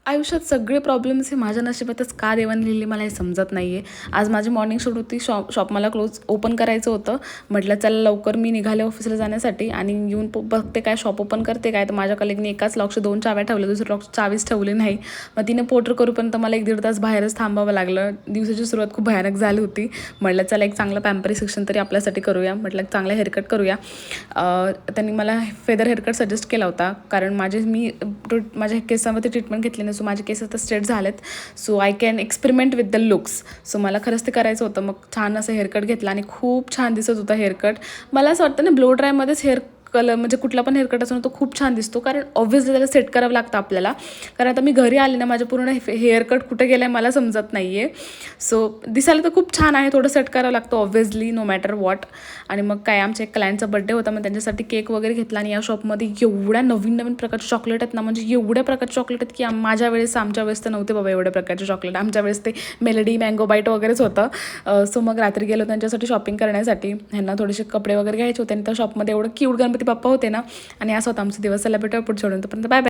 आयुष्यात सगळे प्रॉब्लेम्स हे माझ्या नशिबातच का देवाने लिहिली मला हे समजत नाही आहे. आज माझी मॉर्निंग शूट होती. शॉप मला ओपन करायचं होतं. म्हटलं चला लवकर मी निघाले ऑफिसला जाण्यासाठी आणि येऊन बघते काय शॉप ओपन करते काय, तर माझ्या कलिगने एकाच लॉकच्या 2 चाव्या ठेवल्या, दुसऱ्या लॉकची चावीच ठेवली नाही. मग तिने पोर्टर करूपर्यंत मला 1-1.5 तास बाहेरच थांबावं लागलं. दिवसाची सुरुवात खूप भयानक झाली होती. म्हटलं चला एक चांगलं पॅम्परी सेक्शन तरी आपल्यासाठी करूया. म्हटलं चांगला हेअरकट करूया. त्यांनी मला फेदर हेअरकट सजेस्ट केला होता, कारण माझ्या केसामध्ये ट्रीटमेंट घेतली नाही. सो माझे केस आता स्ट्रेट झालेत. So I can experiment with the looks. So मला खरंच ते करायचं होतं. मग छान असं हेअरकट घेतला आणि खूप छान दिसत होता हेअरकट. मला असं वाटतं ना, ब्लो ड्रायमध्येच हेअर कलर म्हणजे कुठला पण हेअरकट असतो ना, तो खूप छान दिसतो. कारण ऑब्व्हियसली त्याला सेट करावं लागतं आपल्याला. कारण आता मी घरी आले ना, माझं पूर्ण हेअरकट कुठे गेलं आहे मला समजत नाही आहे. सो दिसायला तर खूप छान आहे, थोडं सेट करावं लागतं ऑब्व्हियसली नो मॅटर वॉट. आणि मग काय, आमच्या एक क्लायंटचा बड्डे होता, मग त्यांच्यासाठी केक वगैरे घेतला. आणि या शॉपमध्ये एवढ्या नवीन नवीन प्रकारचे चॉकलेट आहेत ना, म्हणजे एवढ्या प्रकारचे चॉकलेट आहेत की आमच्या वेळेस तर नव्हते बाबा एवढ्या प्रकारचे चॉकलेट. आमच्या वेळेस ते मेलडी मँगो बाईट वगैरेच होतं. सो मग रात्री गेलो त्यांच्यासाठी शॉपिंग करण्यासाठी. ह्यांना थोडेसे कपडे वगैरे घ्यायचे होते आणि त्या शॉपमध्ये एवढं क्यूट गणपती बाप्पा होते ना. आणि असं होतं आमचा दिवस. चला भेटूया पुढच्या वेळेपर्यंत. Bye bye.